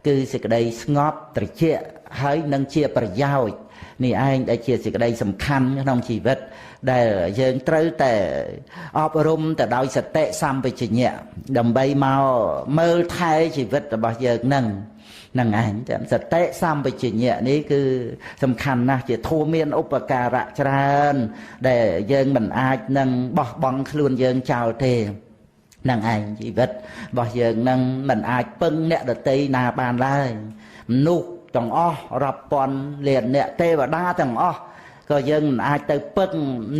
cứ sự đây ngóp trật trệ hãy nâng chiaประโยชน์นี่ឯងដែលជាសេចក្តីសំខាន់ក្នុងជីវិតដែលយើងត្រូវតែអប់រំទៅដោយសតិសម្បជញ្ញៈដើម្បីមកមើលថែជីវិតរបស់យើងនឹងឯងសតិសម្បជញ្ញៈនេះគឺសំខាន់ណាស់ជាធម៌មានឧបការៈច្រើនដែលយើងមិនអាចនឹងបោះបង់ខ្លួនយើងចោលទេនឹងឯងជីវិតរបស់យើងនឹងមិនអាចពឹងអ្នកដទៃណាបានឡើយមនុស្សទាំងអស់រាប់ពាន់លានអ្នកទេវតាទាំងអស់ក៏យើងមិនអាចទៅពឹង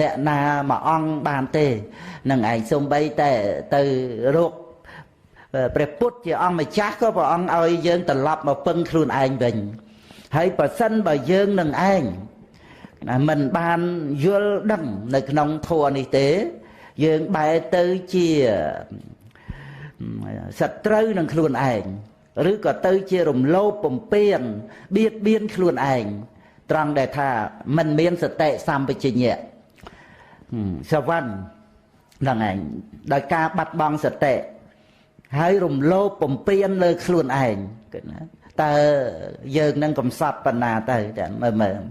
អ្នកណាមួយអង្គបានទេនឹងឯងសូម្បីតែទៅរកព្រះពុទ្ធជាអង្គម្ចាស់ក៏ព្រះអង្គឲ្យយើងត្រឡប់មកពឹងខ្លួនឯងវិញហើយបើសិនបើយើងនឹងឯងមិនបានយល់ដឹងនៅក្នុងធម៌នេះទេយើងបែរទៅជាសត្រូវនឹងខ្លួនឯងឬក៏ទៅជារំលោភបំពានបៀតបៀនខ្លួនឯងត្រង់ដែលថាมันមានសតិសម្បជញ្ញៈសវណ្ណហ្នឹងឯងដោយការបាត់បង់សតិហើយរំលោភបំពានលើខ្លួនឯងតើយើងនឹងកំសត់បណ្ណាទៅមើល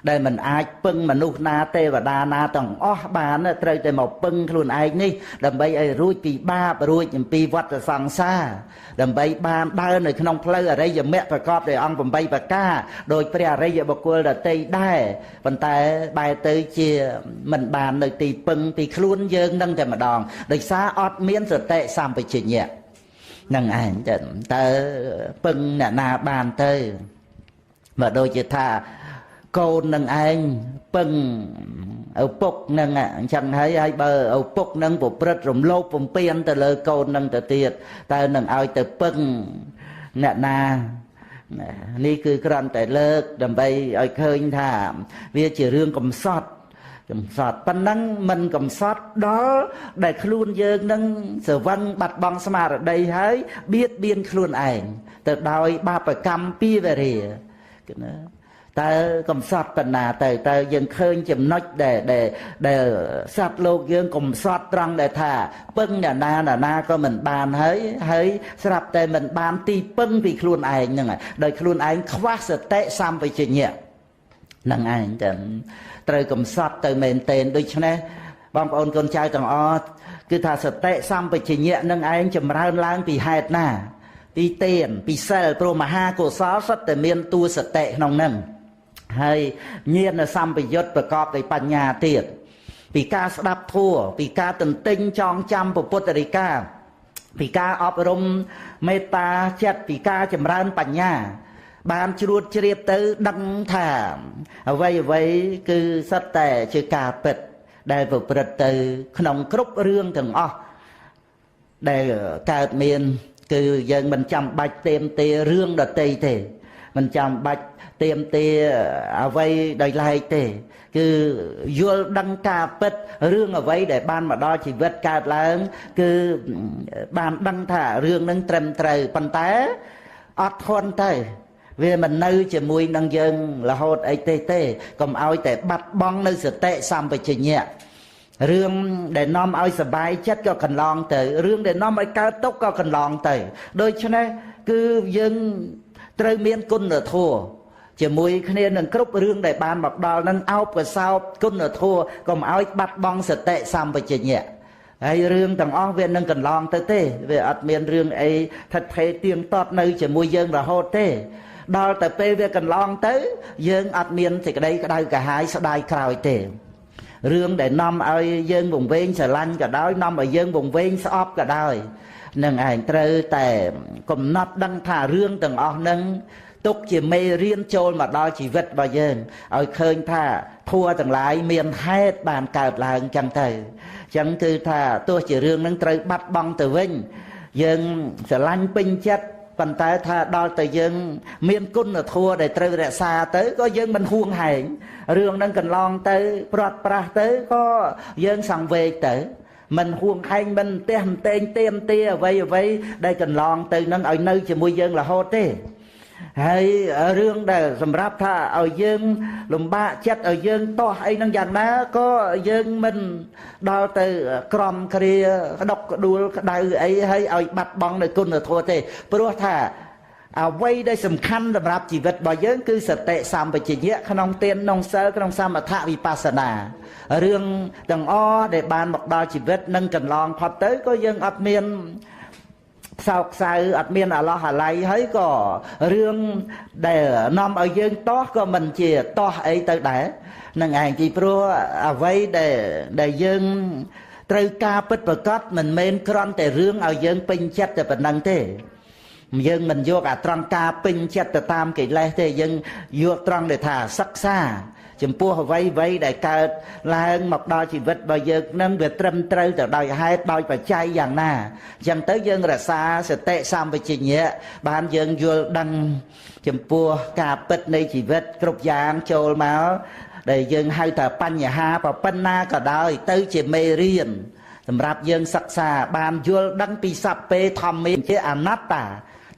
ដែលมันអាចពឹងមនុស្សណាទេវតាណាទាំងអស់បានត្រូវតែមកពឹងខ្លួនឯងនេះដើម្បីឲ្យរួចពីបាបរួចអំពីវដ្តសង្សារដើម្បីបានដើរនៅក្នុងផ្លូវអរិយមគ្គប្រកបដោយអង្គ8ប្រការដោយព្រះអរិយបុគ្គលដទៃដែរប៉ុន្តែបែរទៅជាមិនបាននៅទីពឹងពីខ្លួនយើងនឹងតែម្ដងដោយសារអត់មានសតិសម្បជញ្ញៈនឹងឯងតើពឹងអ្នកណាបានទៅបើដូចជាថាកូននឹងឯងពឹងឪពុកនឹងអញ្ចឹងហើយបើឪពុកនឹងប្រព្រឹត្តរំលោភបំពានទៅលើកូននឹងទៅទៀតតើនឹងឲ្យទៅពឹងអ្នកណានេះគឺគ្រាន់តែលើកដើម្បីឲ្យឃើញថាវាជារឿងកំសត់ប៉ុណ្ណឹងមិនកំសត់ដល់ដែលខ្លួនយើងនឹងស្រវឹងបាត់បង់ស្មារតីហើយបៀតបៀនខ្លួនឯងទៅដោយបាបកម្មពីវេរាណាតើកំសត់បណ្ណាតើយើងឃើញចំណុចដែលសត្វលោកយើងកំសត់ត្រង់ដែលថាពឹងអ្នកណាក៏មិនបានហើយស្រាប់តែមិនបានទីពឹងពីខ្លួនឯងហ្នឹងដោយខ្លួនឯងខ្វះសតិសម្បជញ្ញៈហ្នឹងឯងចឹងត្រូវកំសត់ទៅមែនទែនដូច្នេះបងប្អូនកូនចៅទាំងអស់គឺថាសតិសម្បជញ្ញៈនឹងឯងចម្រើនឡើងពីហេតុណាពីទានពីសិលព្រោះមហាកុសលសុទ្ធតែមានតួសតិក្នុងហ្នឹងហើយញាណសម្បយុទ្ធប្រកបដោយបញ្ញាទៀតពីការស្ដាប់ធម៌ពីការទន្ទិញចងចាំពុទ្ធរិកាពីការអប់រំមេត្តាចិត្តពីការចម្រើនបញ្ញាបានជ្រួតជ្រាបទៅដឹងថាអ្វីគឺសុទ្ធតែជាការពិតដែលប្រព្រឹត្តទៅក្នុងគ្រប់រឿងទាំងអស់ដែលកើតមានគឺយើងមិនចាំបាច់ទេមទេរឿងដតីទេមិនចាំបាច់ទេមទេអ្វីដោយឡែកទេគឺយល់ដឹងការពិតរឿងអ្វីដែលបានមកដល់ជីវិតកើតឡើងគឺបានដឹងថារឿងនឹងត្រឹមត្រូវប៉ុន្តែអត់ធន់ទៅវាមិននៅជាមួយនឹងយើងរហូតអីទេកុំឲ្យតែបាត់បង់នៅសតិសម្បជញ្ញៈរឿងដែលនាំឲ្យសบายចិត្តក៏កន្លងទៅរឿងដែលនាំឲ្យកើតទុក្ខក៏កន្លងទៅដូច្នេះគឺយើងត្រូវមានគុណធម៌ជាមួយគ្នានឹងគ្រប់រឿងដែលបានមកដល់នឹងអោបកសោបគុណធម៌កុំឲ្យបាត់បង់សតិសម្បជញ្ញៈហើយរឿងទាំងអស់វានឹងកន្លងទៅទេវាអត់មានរឿងអីថិតថេរទៀងទាត់នៅជាមួយយើងរហូតទេដល់តែពេលវាកន្លងទៅយើងអត់មានសេចក្តីក្តៅក្រហាយស្ដាយក្រោយទេរឿងដែលនាំឲ្យយើងវង្វេងស្រឡាញ់ក៏ដោយនាំឲ្យយើងវង្វេងស្អប់ក៏ដោយនឹងឯងត្រូវតែកំណត់ដឹងថារឿងទាំងអស់នឹងទុកជាមេរៀនចូលមកដល់ជីវិតរបស់យើងឲ្យឃើញថាធัวទាំងឡាយមានហេតុបានកើតឡើងចឹងទៅចឹងគឺថាទោះជារឿងនឹងត្រូវបាត់បង់ទៅវិញយើងស្រឡាញ់ពេញចិត្តប៉ុន្តែថាដល់តែយើងមានគុណធម៌ដែលត្រូវរក្សាទៅក៏យើងមិនហួងហែងរឿងនឹងកន្លងទៅព្រាត់ប្រាសទៅក៏យើងសង្វេគទៅមិនហួងហែងមិនផ្ទះម្ទែងទៀមទាអ្វីដែលកន្លងទៅនឹងឲ្យនៅជាមួយយើងរហូតទេហើយរឿងដែលសម្រាប់ថាឲ្យយើងលំបាកចិត្តឲ្យយើងតោះអីនឹងយ៉ាងណាក៏យើងមិនដល់ទៅក្រំគ្រាក្តុកក្ដួលក្តៅអីហើយឲ្យបាត់បង់នៅគុណធម៌ទេព្រោះថា អ្វីដែលសំខាន់សម្រាប់ជីវិតរបស់យើងគឺសតិសម្បជញ្ញៈក្នុងទានក្នុងសិលក្នុងសមថវិបស្សនារឿងទាំងអស់ដែលបានមកដល់ជីវិតនិងកន្លងផុតទៅក៏យើងអត់មានសោកសៅអត់មានអាឡោះអាល័យហើយក៏រឿងដែលនាំឲ្យយើងតោះក៏មិនជាតោះអីទៅដែរនឹងឯងពីព្រោះអ្វីដែលយើងត្រូវការពិតប្រាកដមិនមែនគ្រាន់តែរឿងឲ្យយើងពេញចិត្តតែប៉ុណ្្នឹងទេយើងមិនយកអាត្រង់ការពេញចិត្តទៅតាមកិលេសទេយើងយកត្រង់ដែលថាសិក្សាចំពោះអ្វីដែលកើតឡើងមកដល់ជីវិតរបស់យើងនឹងវាត្រឹមត្រូវទៅដោយហេតុដោយបច្ច័យយ៉ាងណាអញ្ចឹងទៅយើងរក្សាសតិសម្បជញ្ញៈបានយើងយល់ដឹងចំពោះការពិតនៃជីវិតគ្រប់យ៉ាងចូលមកដែលយើងហៅថាបញ្ហាប៉ុណ្ណាក៏ដោយទៅជាមេរៀនសម្រាប់យើងសិក្សាបានយល់ដឹងពីសព្វេធម្មេជាអនត្តា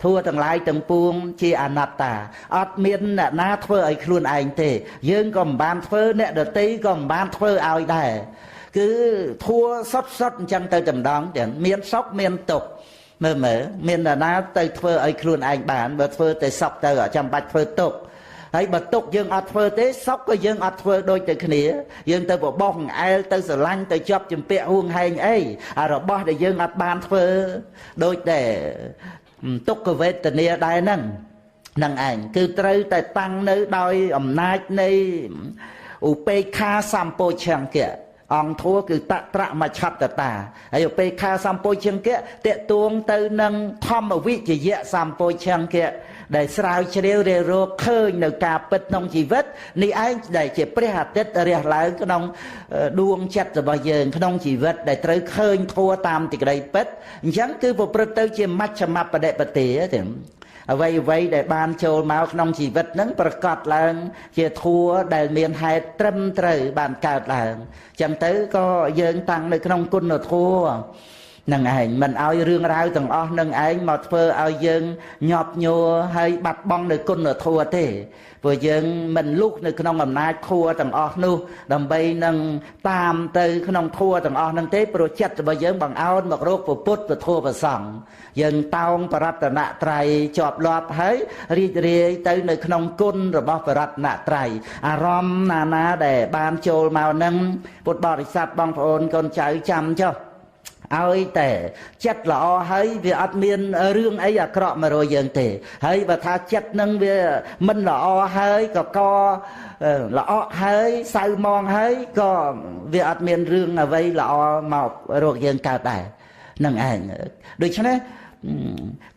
ធัวទាំងឡាយទាំងពួងជាអនត្តាអត់មានអ្នកណាធ្វើឲ្យខ្លួនឯងទេយើងក៏មិនបានធ្វើអ្នកដទៃក៏មិនបានធ្វើឲ្យដែរគឺធัวសុទ្ធអញ្ចឹងទៅតម្ដងទាំងមានសុខមានទុក្ខមើលមានអ្នកណាទៅធ្វើឲ្យខ្លួនឯងបានបើធ្វើតែសុខទៅអត់ចាំបាច់ធ្វើទុក្ខហើយបើទុកយើងអត់ធ្វើទេសុខក៏យើងអត់ធ្វើដូចទៅគ្នាយើងទៅបបោសអែលទៅស្រឡាញ់ទៅជាប់ជំពាក់ហួងហែងអីអារបស់ដែលយើងអត់បានធ្វើដូចតែទុក្ខវេទនាដែរហ្នឹងឯងគឺត្រូវតែតាំងនៅដោយអំណាចនៃឧបេក្ខាសម្ពោឆង្គៈអង្គធัวគឺតត្រមច្ឆតតាហើយឧបេក្ខាសម្ពោឆង្គៈតេតួងទៅនឹងធម្មវិជ្ជយៈសម្ពោឆង្គៈដែលស្រាវជ្រាវរកឃើញនៅការពិតក្នុងជីវិតនេះឯងដែលជាព្រះអាទិត្យរះឡើងក្នុងដួងចិត្តរបស់យើងក្នុងជីវិតដែលត្រូវឃើញធัวតាមទីក្តីពិតអញ្ចឹងគឺប្រព្រឹត្តទៅជាមជ្ឈមបដិបទាទេអ្វីដែលបានចូលមកក្នុងជីវិតហ្នឹងប្រកាសឡើងជាធัวដែលមានហេតុត្រឹមត្រូវបានកើតឡើងអញ្ចឹងទៅក៏យើងតាំងនៅក្នុងគុណធัวនឹងឯងមិនឲ្យរឿងរ៉ាវទាំងអស់នឹងឯងមកធ្វើឲ្យយើងញាប់ញ័រហើយបាត់បង់នៅគុណធម៌ទេព្រោះយើងមិនលុះនៅក្នុងអំណាចធម៌ទាំងអស់នោះដើម្បីនឹងតាមទៅក្នុងធម៌ទាំងអស់នឹងទេព្រោះចិត្តរបស់យើងបង្អោនមករកពុទ្ធពធប្រសង្ឃយើងតោងបរតនត្រ័យជាប់លាប់ហើយរីករាយទៅនៅក្នុងគុណរបស់បរតនត្រ័យអារម្មណ៍ណាដែលបានចូលមកនឹងពុទ្ធបរិស័ទបងប្អូនកូនចៅចាំចុះឲ្យតែចិត្តល្អហើយវាអត់មានរឿងអីអាក្រក់មករកយើងទេហើយបើថាចិត្តនឹងវាមិនល្អហើយក៏ល្អហើយសៅมองហើយក៏វាអត់មានរឿងអ្វីល្អមករកយើងកើតដែរនឹងឯងដូច្នេះ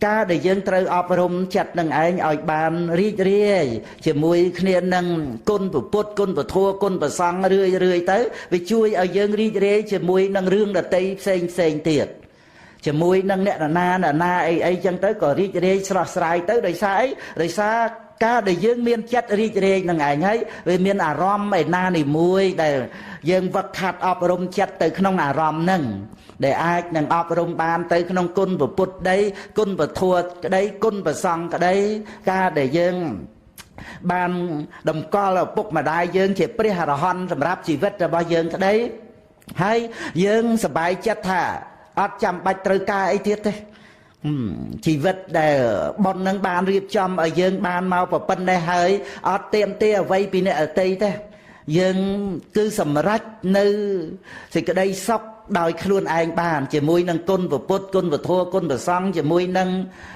ការដែលយើងត្រូវអប់រំចិត្តនឹងឯងឲ្យបានរីករាយជាមួយគ្នានឹងគុណពុទ្ធគុណពធគុណប្រសង្ឃរឿយទៅវាជួយឲ្យយើងរីករាយជាមួយនឹងរឿងដតីផ្សេងទៀតជាមួយនឹងអ្នកណាអីចឹងទៅក៏រីករាយស្រស់ស្រាយទៅដោយសារអីដោយសារការដែលយើងមានចិត្តរីករាយនឹងឯងហើយវាមានអារម្មណ៍ឯណានីមួយដែលយើងវឹកហាត់អប់រំចិត្តទៅក្នុងអារម្មណ៍ហ្នឹងដែលអាចនឹងអប់រំបានទៅក្នុងគុណពុទ្ធក្តីគុណពធក្តីគុណប្រសង្ឃក្តីការដែលយើងបានតម្កល់ឪពុកម្ដាយយើងជាព្រះអរហន្តសម្រាប់ជីវិតរបស់យើងក្តីហើយយើងសប្បាយចិត្តថាអត់ចាំបាច់ត្រូវការអីទៀតទេជីវិតដែលប៉ុននឹងបានរៀបចំឲ្យយើងបានមកប៉ុណ្ណេះហើយអត់ទៀមទាអ្វីពីអ្នកអតីទេយើងគឺសម្រេចនៅសេចក្តីសុខដោយខ្លួនឯងបានជាមួយនឹងគុណពុទ្ធគុណពធគុណប្រសង្ឃជាមួយនឹង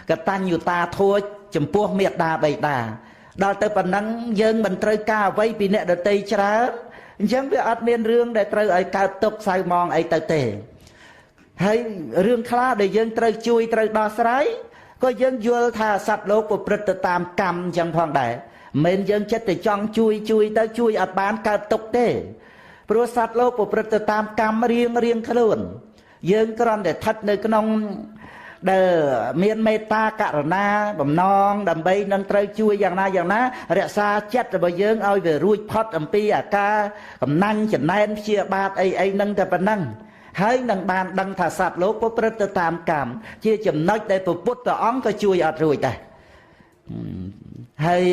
កតញ្ញុតាធម៌ចំពោះមេត្តាបិតាដល់ទៅប៉ុណ្ណឹងយើងមិនត្រូវការអ្វីពីអ្នកដទៃច្រើនអញ្ចឹងវាអត់មានរឿងដែលត្រូវឲ្យកើតទុក្ខសៅមងអីទៅទេហើយរឿងខ្លះដែលយើងត្រូវជួយត្រូវដោះស្រាយក៏យើងយល់ថាសត្វលោកប្រព្រឹត្តទៅតាមកម្មអញ្ចឹងផងដែរមិនយើងចិត្តតែចង់ជួយទៅជួយអត់បានកើតទុក្ខទេព្រោះសត្វលោកប្រព្រឹត្តទៅតាមកម្មរៀងខ្លួនយើងគ្រាន់តែស្ថិតនៅក្នុងដែលមានមេត្តាករុណាបំណងដើម្បីនឹងត្រូវជួយយ៉ាងណារក្សាចិត្តរបស់យើងឲ្យវារួចផុតអំពីអាការកំណាញ់ចំណែនព្យាបាទអីនឹងតែប៉ុណ្ណឹងហើយនឹងបានដឹងថាសត្វលោកប្រព្រឹត្តទៅតាមកម្មជាចំណុចដែលព្រះពុទ្ធអង្គក៏ជួយអត់រួចដែរហើយ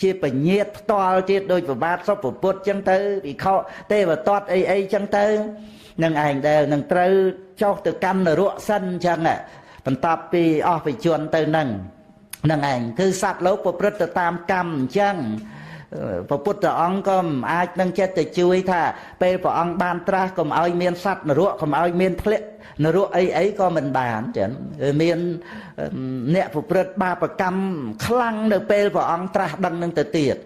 ជាបញ្ញាតផ្ទាល់ទៀតដោយប្របាទសុពពុទ្ធចឹងទៅវិខទេវតតអីចឹងទៅនឹងឯងដែលនឹងត្រូវចុះទៅកម្មនរកសិនចឹងបន្ទាប់ពីអស់វិជនទៅនឹង នឹងឯងគឺសត្វលោកប្រព្រឹត្តទៅតាមកម្មអញ្ចឹងព្រះពុទ្ធអង្គក៏មិនអាចនឹងចិត្តទៅជួយថាពេលព្រះអង្គបានត្រាស់កុំឲ្យមានសត្វនរកកុំឲ្យមានធ្លាក់នរកអីក៏មិនបានចឹងមានអ្នកប្រព្រឹត្តបាបកម្មខ្លាំងនៅពេលព្រះអង្គត្រាស់ដឹងនឹងទៅទៀត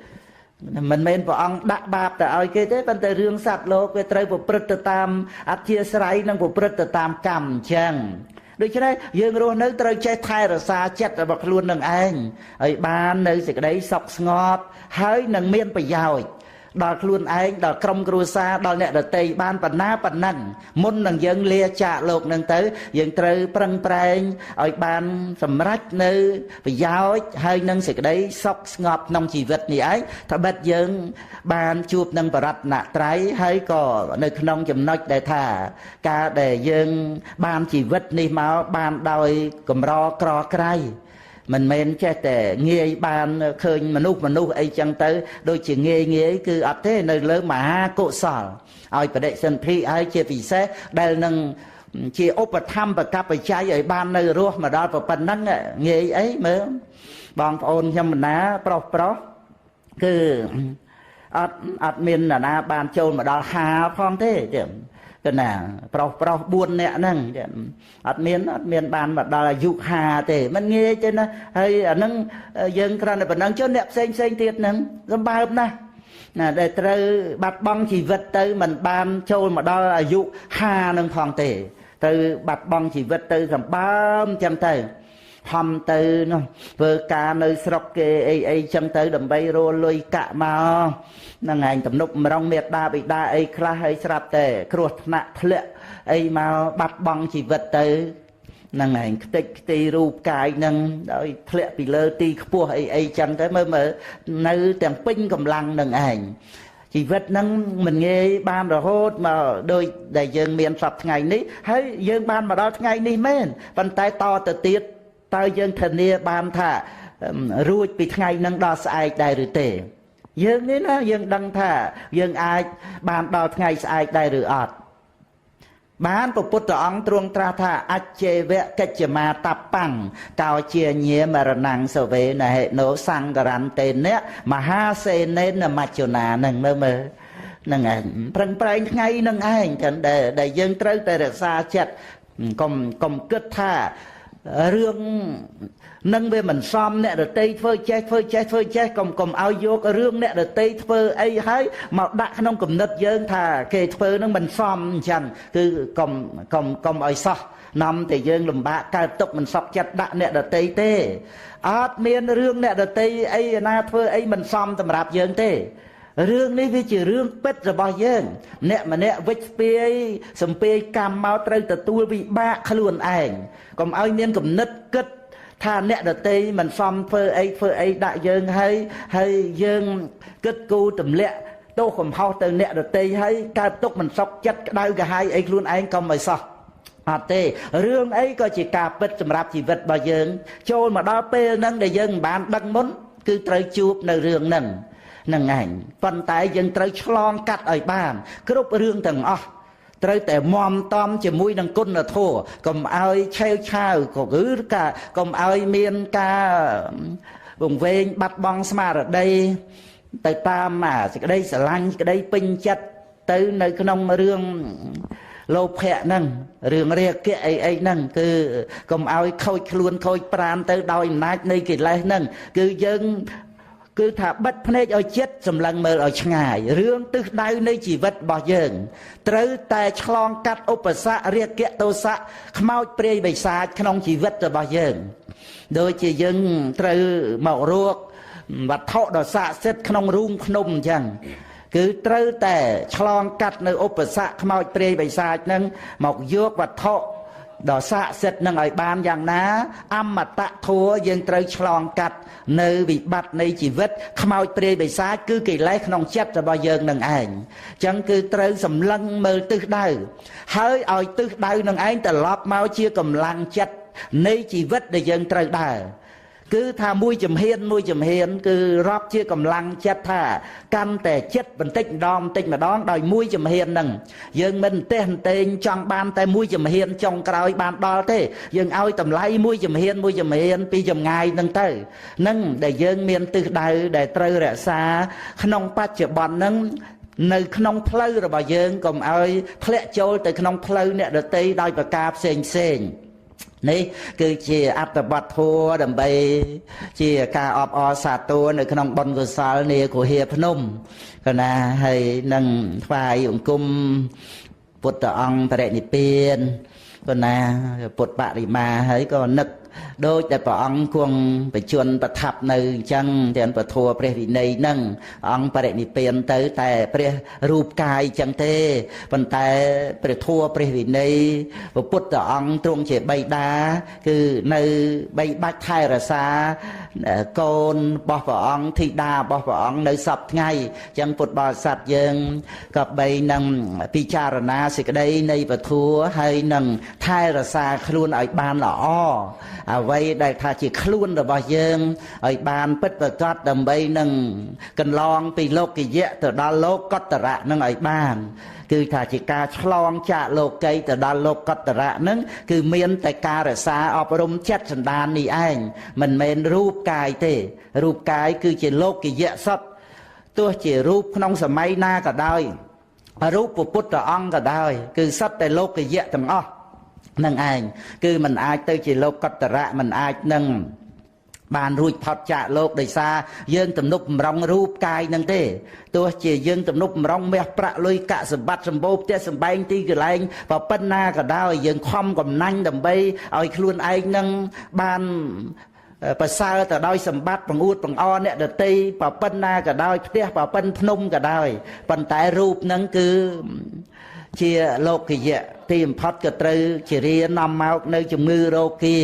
មិនមែនព្រះអង្គដាក់បាបទៅឲ្យគេទេប៉ុន្តែរឿងសត្វលោកវាត្រូវប្រព្រឹត្តទៅតាមអធិស្រ័យនិងប្រព្រឹត្តទៅតាមកម្មអញ្ចឹងដូច្នេះយើងរស់នៅត្រូវចេះថែរក្សាចិត្តរបស់ខ្លួននឹងឯងឲ្យបាននៅសេចក្តីសុខស្ងប់ហើយនឹងមានប្រយោជន៍ដល់ខ្លួនឯងដល់ក្រុមគ្រួសារដល់អ្នកដទៃបានប៉ុណ្ណាប៉ុណ្ណឹងមុននឹងយើងលាចាកលោកនឹងទៅយើងត្រូវប្រឹងប្រែងឲ្យបានសម្រេចនៅប្រយោជន៍ហើយនឹងសេចក្តីសុខស្ងប់ក្នុងជីវិតនេះឯងត្បិតយើងបានជួបនឹងបរតនត្រ័យហើយក៏នៅក្នុងចំណុចដែលថាការដែលយើងបានជីវិតនេះមកបានដោយកម្រក្រក្រៃមិនមែនចេះតែងាយបានឃើញមនុស្សអីចឹងទៅដូចជាងាយគឺអត់ទេនៅលើមហាកុសលឲ្យបដិសន្ធិហើយជាពិសេសដែលនឹងជាឧបត្ថម្ភកបច្ច័យឲ្យបាននៅរស់មកដល់ប៉ុណ្ណឹងងាយអីមើលបងប្អូនខ្ញុំបណ្ណាប្រុសគឺអត់មានណាបានចូលមកដល់ហាលផងទេចឹងទៅណាប្រុស4នាក់ហ្នឹងអត់មានបានមកដល់អាយុ50ទេมันងាយទេណាហើយអាហ្នឹងយើងគ្រាន់តែប៉ុណ្ណឹងចុះអ្នកផ្សេងទៀតហ្នឹងសម្បើមណាស់ណាដែលត្រូវបាត់បង់ជីវិតទៅมันបានចូលមកដល់អាយុ50នឹងផងទេទៅបាត់បង់ជីវិតទៅសម្បើមចឹងទៅហំទៅនោះធ្វើការនៅស្រុកគេអីចឹងទៅដើម្បីរលុយកាក់មកហ្នឹងឯងទំនុកម្រងមេត្តាបិតាអីខ្លះហើយស្រាប់តែគ្រោះថ្នាក់ធ្លាក់អីមកបាត់បង់ជីវិតទៅហ្នឹងឯងខ្ទេចខ្ទីរូបកាយហ្នឹងដោយធ្លាក់ពីលើទីខ្ពស់អីចឹងទៅមើលនៅទាំងពេញកម្លាំងនឹងឯងជីវិតហ្នឹងមិនងាយបានរហូតមកដោយដែលយើងមានសពថ្ងៃនេះហើយយើងបានមកដល់ថ្ងៃនេះមែនប៉ុន្តែតទៅទៀតតើយើងធានាបានថារួចពីថ្ងៃហ្នឹងដល់ស្អែកដែរឬទេយើងនេះណាយើងដឹងថាយើងអាចបានដល់ថ្ងៃស្អែកដែរឬអត់បានព្រះពុទ្ធអង្គទ្រង់ត្រាស់ថាអច្ចេវៈកិច្ចមាតបੰកោជាញាមរណੰសវេណហេណោសង្ករន្តេនៈមហាសេនេនមច្ចុណានឹងមើលនឹងឯងប្រឹងប្រែងថ្ងៃនឹងឯងចឹងដែលយើងត្រូវតែរក្សាចិត្តកុំគិតថារឿងនឹងវាមិនសមអ្នកដតីធ្វើចេះកុំឲ្យយករឿងអ្នកដតីធ្វើអីហើយមកដាក់ក្នុងគំនិតយើងថាគេធ្វើនឹងមិនសមអញ្ចឹងគឺកុំឲ្យសោះនាំតែយើងលំបាកកើតទុកមិនសុខចិត្តដាក់អ្នកដតីទេអត់មានរឿងអ្នកដតីអីណាធ្វើអីមិនសមសម្រាប់យើងទេរឿងនេះវាជារឿងពិតរបស់យើងអ្នកម្នាក់វិច្ចស្ពាយសំពាយកម្មមកត្រូវទទួលវិបាកខ្លួនឯងកុំឲ្យមានគំនិតគិតថាអ្នកដតីមិនសមធ្វើអីដាក់យើងហើយយើងគិតគូរទម្លាក់ទោសកំហុសទៅអ្នកដតីហើយកើតទុកមិនសុខចិត្តក្តៅក្រហាយអីខ្លួនឯងកុំឲ្យសោះអត់ទេរឿងអីក៏ជាការពិតសម្រាប់ជីវិតរបស់យើងចូលមកដល់ពេលហ្នឹងដែលយើងមិនបានដឹងមុនគឺត្រូវជួបនៅរឿងហ្នឹងនឹងឯងប៉ុន្តែយើងត្រូវឆ្លងកាត់ឲ្យបានគ្រប់រឿងទាំងអស់ត្រូវតែមមតំជាមួយនឹងគុណធម៌កុំឲ្យឆេវឆាវក៏គឺកុំឲ្យមានការវង្វេងបាត់បង់ស្មារតីទៅតាមសេចក្តីស្រឡាញ់សេចក្តីពេញចិត្តទៅនៅក្នុងរឿងលោភៈហ្នឹងរឿងរាគៈអីហ្នឹងគឺកុំឲ្យខូចខ្លួនខូចប្រាណទៅដោយអំណាចនៃកិលេសហ្នឹងគឺយើងគឺថាបិទភ្នែកឲ្យចិត្តសម្លឹងមើលឲ្យឆ្ងាយរឿងទិសដៅនៃជីវិតរបស់យើងត្រូវតែឆ្លងកាត់ឧបសគ្គរាគៈទោសៈខ្មោចព្រាយបិសាចក្នុងជីវិតរបស់យើងដូចជាយើងត្រូវមករកវត្ថុដ៏ស័ក្តិសិទ្ធិក្នុងរូងភ្នំអញ្ចឹងគឺត្រូវតែឆ្លងកាត់នៅឧបសគ្គខ្មោចព្រាយបិសាចហ្នឹងមកយកវត្ថុដ៏ស័ក្តិសិទ្ធិនឹងឲ្យបានយ៉ាងណាអមតៈធัวយើងត្រូវឆ្លងកាត់នៅវិបត្តិនៃជីវិតខ្មោចព្រាយបិសាចគឺកិលេសក្នុងចិត្តរបស់យើងនឹងឯងអញ្ចឹងគឺត្រូវសម្លឹងមើលទិសដៅហើយឲ្យទិសដៅនឹងឯងត្រឡប់មកជាកម្លាំងចិត្តនៃជីវិតដែលយើងត្រូវដើរ គឺថាមួយចំហៀនគឺរាប់ជាកម្លាំងចិត្តថាកាន់តែចិត្តបន្តិចម្ដងដោយមួយចំហៀនហ្នឹងយើងមិនទេអន្តែងចង់បានតែមួយចំហៀនចុងក្រោយបានដល់ទេយើងឲ្យតម្លៃមួយចំហៀនពីចម្ងាយហ្នឹងទៅហ្នឹងដែលយើងមានទិសដៅដែលត្រូវរក្សាក្នុងបច្ចុប្បន្នហ្នឹងនៅក្នុងផ្លូវរបស់យើងកុំឲ្យធ្លាក់ចូលទៅក្នុងផ្លូវអ្នកដទៃដោយប្រការផ្សេងនេះគឺជាអត្តបទធម៌ដើម្បីជាការអបអរសាទរនៅក្នុងបុណ្យកុសលនាគុហាភ្នំកណាហើយនឹងថ្វាយអង្គមពុទ្ធអង្គបរិនិព្វានកណាពុទ្ធបរិមាហើយក៏នឹកដូចតែព្រះអង្គគង់បជនប្រថាប់នៅអញ្ចឹងទាំងពធព្រះវិន័យនឹងអង្គបរិនិព្វានទៅតែព្រះរូបកាយអញ្ចឹងទេប៉ុន្តែព្រះធម៌ព្រះវិន័យព្រះពុទ្ធអង្គទ្រង់ជាបិតាគឺនៅបីបាច់ថែរក្សាកូនរបស់ព្រះអង្គធីតារបស់ព្រះអង្គនៅសពថ្ងៃអញ្ចឹងពុទ្ធបរិស័ទយើងក៏បីនឹងពិចារណាសេចក្តីនៃពធហើយនឹងថែរក្សាខ្លួនឲ្យបានល្អអ្វីដែលថាជាខ្លួនរបស់យើងឲ្យបានពិតប្រាកដដើម្បីនឹងកន្លងពីលោកយៈទៅដល់លោកតរៈនឹងឲ្យបានគឺថាជាការឆ្លងចាកលោកីទៅដល់លោកតរៈនឹងគឺមានតែការរក្សាអប់រំចិត្តសន្តាននេះឯងមិនមែនរូបកាយទេរូបកាយគឺជាលោកយៈសត្វទោះជារូបក្នុងសម័យណាក៏ដោយរូបពុទ្ធអង្គក៏ដោយគឺសត្វតែលោកយៈទាំងអស់នឹងឯងគឺมันអាចទៅជាលោកតរៈมันអាចនឹងបានរួចផុតចាកលោកដោយសារយើងទំនុកបំរុងរូបកាយនឹងទេទោះជាយើងទំនុកបំរុងមាសប្រាក់លុយកាក់សម្បត្តិសម្បូរផ្ទះសម្បែងទីកន្លែងប៉ុណ្ណាក៏ដោយយើងខំកំណាញ់ដើម្បីឲ្យខ្លួនឯងនឹងបានប្រសើរទៅដោយសម្បត្តិបង្អួតបង្អអ្នកដតីប៉ុណ្ណាក៏ដោយផ្ទះប៉ុណ្ណភ្នំក៏ដោយប៉ុន្តែរូបនឹងគឺជាលោកយៈទីបំផុតក៏ត្រូវជារានាំមកនៅជំងឺរោគា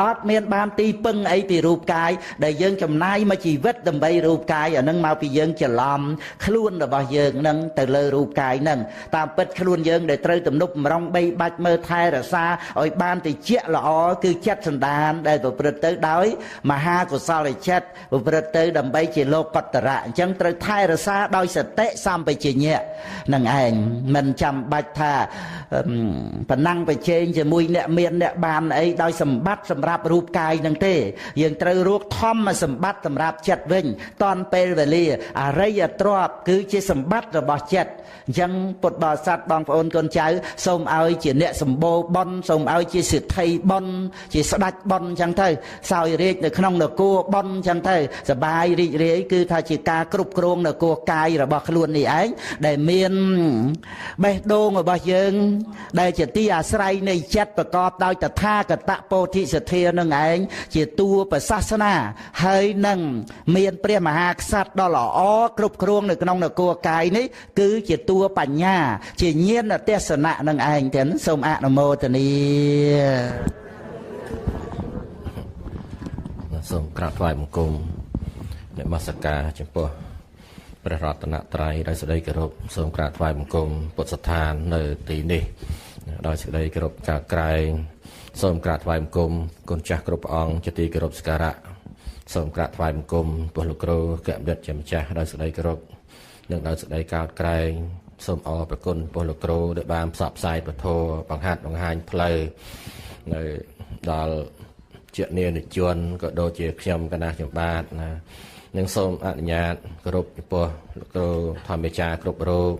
អត់មានបានទីពឹងអីពីរូបកាយដែលយើងចំណាយមួយជីវិតដើម្បីរូបកាយអានឹងមកពីយើងច្រឡំខ្លួនរបស់យើងនឹងទៅលើរូបកាយនឹងតាមពិតខ្លួនយើងដែលត្រូវទំនុកបំរុងបីបាច់មើលថែរក្សាឲ្យបានតិចល្អគឺចិត្តសន្តានដែលប្រព្រឹត្តទៅដោយមហាកុសលចិត្តប្រព្រឹត្តទៅដើម្បីជាលោកតរៈអញ្ចឹងត្រូវថែរក្សាដោយសតិសម្បជញ្ញៈនឹងឯងមិនចាំបាច់ថាប៉ុណ្ណឹងប្រជែងជាមួយអ្នកមានអ្នកបានអីដោយសម្បត្តិសម្រាប់រូបកាយនឹងទេយើងត្រូវរកធម្មសម្បត្តិសម្រាប់ចិត្តវិញតនពេលវេលាអរិយទ្រព្យគឺជាសម្បត្តិរបស់ចិត្តអញ្ចឹងពុទ្ធបរិស័ទបងប្អូនកូនចៅសូមឲ្យជាអ្នកសម្បូរបុណ្យសូមឲ្យជាសិទ្ធិបុណ្យជាស្ដេចបុណ្យអញ្ចឹងទៅសោយរាជនៅក្នុងនគរបុណ្យអញ្ចឹងទៅសបាយរីករាយគឺថាជាការគ្រប់គ្រងនគរកាយរបស់ខ្លួននេះឯងដែលមានបេះដូងរបស់យើងដែលជាទីអាស្រ័យនៃចិត្តប្រកបដោយតថាគតពោធិសទ្ធានឹងឯងជាតួប្រសាសនាហើយនឹងមានព្រះមហាក្សត្រដ៏ល្អគ្រប់គ្រងនៅក្នុងនគរកាយនេះគឺជាតួបញ្ញាជាញាណទេសនៈនឹងឯងទាំងសូមអនុមោទនាសូមក្រាបថ្វាយបង្គំនមស្ការចំពោះព្រះរតនត្រ័យដោយសេចក្តីគោរពសូមក្រាបថ្វាយបង្គំពុទ្ធស្ថាននៅទីនេះដោយសេចក្តីគោរពការក្រែងសូមក្រាបថ្វាយបង្គំគុណចាស់គ្រប់ព្រះអង្គជាទីគោរពសក្ការៈសូមក្រាបថ្វាយបង្គំពុទ្ធលោកគ្រូកែមដិតជាម្ចាស់ដោយសេចក្តីគោរពនិងដោយសេចក្តីកោតក្រែងសូមអរព្រគុណពុទ្ធលោកគ្រូដែលបានផ្សព្វផ្សាយពធបង្ហាត់បង្ហាញផ្លូវនៅដល់ជានានិជនក៏ដូចជាខ្ញុំកណាស់ខ្ញុំបាទណានឹងសូមអនុញ្ញាតគោរពចំពោះលោកគ្រូធម្មចារគ្រប់រូប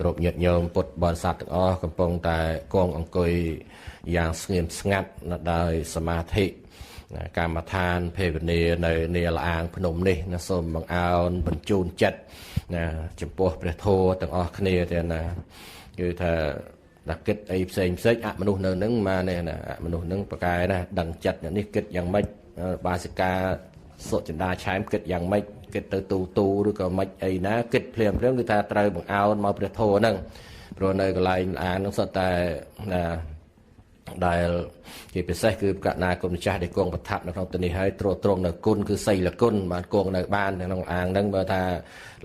គ្រប់ញាតិញោមពុទ្ធបរិស័ទទាំងអស់កំពុងតែគង់អង្គុយយ៉ាងស្ងៀមស្ងាត់ដោយសមាធិកម្មដ្ឋានភេវនានៅនាលអាងភ្នំនេះណាសូមបង្អោនបញ្ជូនចិត្តណាចំពោះព្រះធម៌ទាំងអស់គ្នាទេណាគឺថាគិតអីផ្សេងអមនុស្សនៅនឹងមកនេះណាអមនុស្សនឹងប្រកែណាដឹងចិត្តនេះគិតយ៉ាងម៉េចបាសិកាសុចិន្តាឆែមគិតយ៉ាងម៉េចគិតទៅទូឬក៏ម៉េចអីណាគិតភ្លាមគឺថាត្រូវបង្អោនមកព្រះធម៌ហ្នឹងព្រោះនៅកន្លែងអានហ្នឹងសុទ្ធតែណា ដែលជាពិសេសគឺកណាគុណម្ចាស់ដែលគង់ប្រថាប់នៅក្នុងទីនេះហើយទ្រទ្រង់នៅគុណគឺសីលគុណបានគង់នៅបានក្នុងអាងហ្នឹងបើថា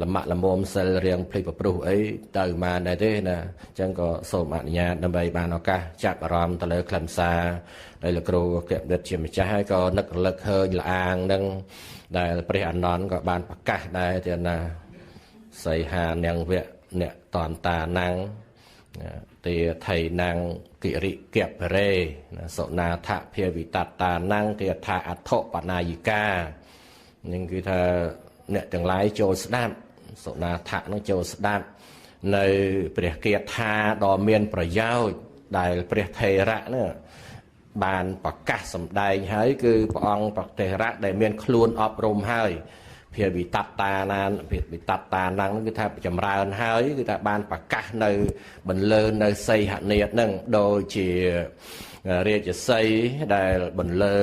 លំមាក់លំមសិលរៀងភ្លេចប្រព្រោះអីទៅបានដែរទេណាអញ្ចឹងក៏សូមអនុញ្ញាតដើម្បីបានឱកាសចាប់អារម្មណ៍ទៅលើខ្លឹមសារដែលលោកគ្រូកេបដិតជាម្ចាស់ហើយក៏នឹករលឹកឃើញលអាងហ្នឹងដែលព្រះអានន្ទក៏បានប្រកាសដែរទៀតណាសីហានាងវៈអ្នកតនតាណាំងទេថៃណាំងគិរិកពរេសុណាថភាវិតតាណាំងទេថាអដ្ឋបណាយិកានឹងគឺថាអ្នកទាំងឡាយចូលស្ដាប់សុណាថនឹងចូលស្ដាប់នៅព្រះគាថាដ៏មានប្រយោជន៍ដែលព្រះថេរៈនោះបានប្រកាសសម្ដែងហើយគឺព្រះអង្គព្រះថេរៈដែលមានខ្លួនអប់រំហើយភាវិតតាណាភាវិតតាណាំងគឺថាចម្រើនហើយគឺថាបានប្រកាសនៅបន្លឺនៅសីហនេតនឹងដូចជារាជសីដែលបន្លឺ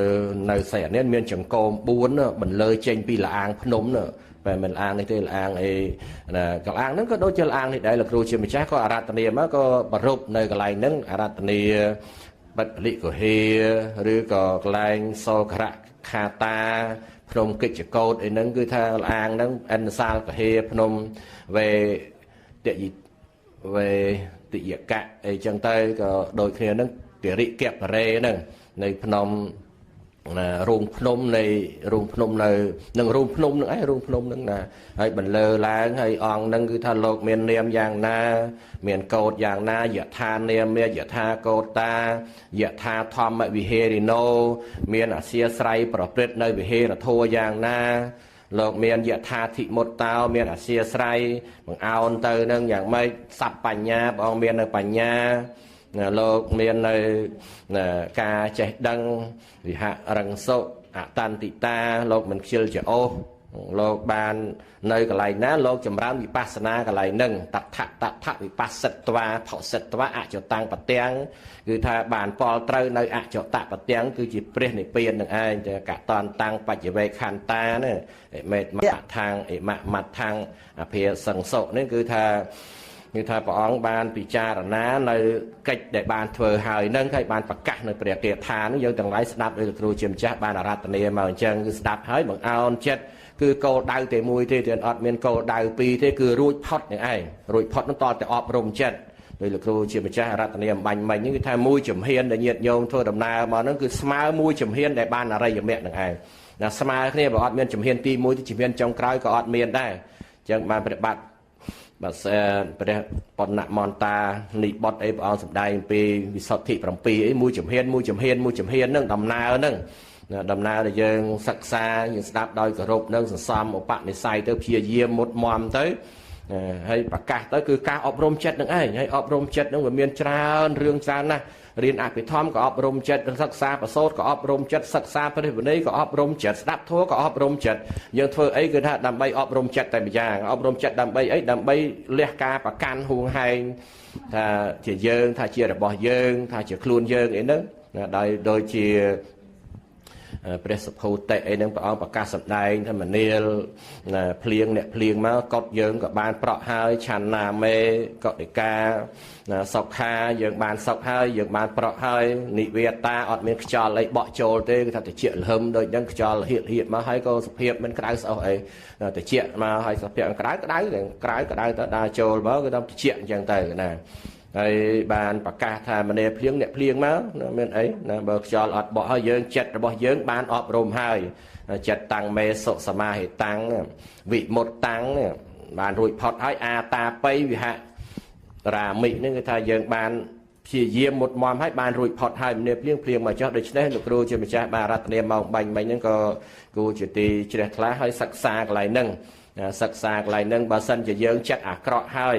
នៅសីហនេតមានចង្កូម4បន្លឺចេញពីលអាងភ្នំនោះតែមិនអាងនេះទេលអាងអីកលអាងហ្នឹងក៏ដូចជាលអាងនេះដែរលោកគ្រូជាម្ចាស់ក៏អារាធនាមកក៏ប្ររពនៅកន្លែងហ្នឹងអារាធនាបិទលិកុហេឬក៏កន្លែងសោករៈខាតាភ្នំកិច្ចកោតអីហ្នឹងគឺថាលអាងហ្នឹងអិនសាលកហេភ្នំវេតយិវេតិយកៈអីចឹងទៅក៏ដូចគ្នាហ្នឹងទរិកពរេហ្នឹងនៅភ្នំរូងភ្នំនៃរូងភ្នំនៅនឹងរូងភ្នំនឹងឯងរូងភ្នំនឹងណាហើយបន្លឺឡើងហើយអង្គនឹងគឺថាលោកមាននាមយ៉ាងណាមានកោតយ៉ាងណាយថានាមយថាកោតាយថាធម្មវិហេរិណោមានអសៀស្រ័យប្រព្រឹត្តនៅវិហេរធម៌យ៉ាងណាលោកមានយថាធិមុតតោមានអសៀស្រ័យបង្អោនទៅនឹងយ៉ាងម៉េចសัพបញ្ញាបងមាននៅបញ្ញាលោកមាននៅការចេះដឹងវិហរង្សុអតន្តិតាលោកមិនខ្ជិលចោសលោកបាននៅកន្លែងណាលោកចម្រើនវិបស្សនាកន្លែងហ្នឹងតថវិបស្សត្វាផុសិត្វាអចតាំងបទាំងគឺថាបានពលត្រូវនៅអចតបទាំងគឺជាព្រះនិព្វាននឹងឯងតែកតនតាំងបច្ចវេខន្តានេះមេតមថាងអិមមថាងអភិសង្សុនេះគឺថាព្រះអង្គបានពិចារណានៅកិច្ចដែលបានធ្វើហើយនឹងហើយបានប្រកាសនៅព្រះគាថានេះយើងទាំងឡាយស្ដាប់ដោយលោកគ្រូជាម្ចាស់បានអារាធនាមកអញ្ចឹងគឺស្ដាប់ហើយបង្អោនចិត្តគឺគោលដៅតែមួយទេអត់មានគោលដៅពីរទេគឺរួចផុតនេះឯងរួចផុតនឹងតតែអប់រំចិត្តដោយលោកគ្រូជាម្ចាស់អារាធនាអំបញ្ញមិញនេះគឺថាមួយជំហានដែលញាតិញោមធ្វើដំណើរមកហ្នឹងគឺស្មើមួយជំហានដែលបានអរិយមគ្គនឹងឯងណាស្មើគ្នាបើអត់មានជំហានទី1ទីជំហានចុងក្រោយក៏អត់មានដែរអញ្ចឹងបានប្រតិបត្តិបើព្រះបណ្ណមន្តានិបត្តិអីព្រះអង្គសម្ដែងពីវិសុទ្ធិ7អីមួយជំហានហ្នឹងដំណើរហ្នឹងដំណើរដែលយើងសិក្សាយើងស្ដាប់ដោយគោរពនឹងសន្សំឧបនិស្ស័យទៅព្យាយាមមុតមមទៅហើយប្រកាសទៅគឺការអប់រំចិត្តនឹងឯងហើយអប់រំចិត្តនឹងវាមានច្រើនរឿងច្រើនណាស់រៀនអភិធម្មក៏អប់រំចិត្តសិក្សាប្រសូតក៏អប់រំចិត្តសិក្សាព្រះវិន័យក៏អប់រំចិត្តស្ដាប់ធម៌ក៏អប់រំចិត្តយើងធ្វើអីគឺថាដើម្បីអប់រំចិត្តតែម្យ៉ាងអប់រំចិត្តដើម្បីអីដើម្បីលះការប្រកាន់ហួងហែងថាជាយើងថាជារបស់យើងថាជាខ្លួនយើងអីហ្នឹងដោយដូចជាព្រះសុភូតិអីហ្នឹងព្រះអង្គប្រកាសសម្ដែងថាមនាលភ្លៀងអ្នកភ្លៀងមកកត់យើងក៏បានប្រក់ហើយឆានណាមេកតិកាសុខាយើងបានសុខហើយយើងបានប្រក់ហើយនិវេតាអត់មានខ្យល់អីបក់ចូលទេគឺថាតិចលហឹមដូចហ្នឹងខ្យល់ហៀតមកហើយក៏សភាពមិនក្តៅស្អុះអីតិចមកហើយសភាពក្តៅទៅដើរចូលមកគឺต้องតិចអញ្ចឹងទៅណាហើយបានប្រកាសថាមនាភ្លៀងអ្នកភ្លៀងមកមានអីណាបើខ្យល់អត់បក់ហើយយើងចិត្តរបស់យើងបានអប់រំហើយចិត្តតាំងមេសុសមាហិតាំងវិមុតតាំងបានរួចផុតហើយអាតាបៃវិហរាមិនេះគឺថាយើងបានព្យាយាមមុតមមហើយបានរួចផុតហើយមនាភ្លៀងមកចុះដូច្នេះលោកគ្រូជាម្ចាស់បានអារាធនាមកបាញ់មិញហ្នឹងក៏គូជាទីជ្រះថ្លាហើយសិក្សាកន្លែងហ្នឹងបើសិនជាយើងចិត្តអាក្រក់ហើយ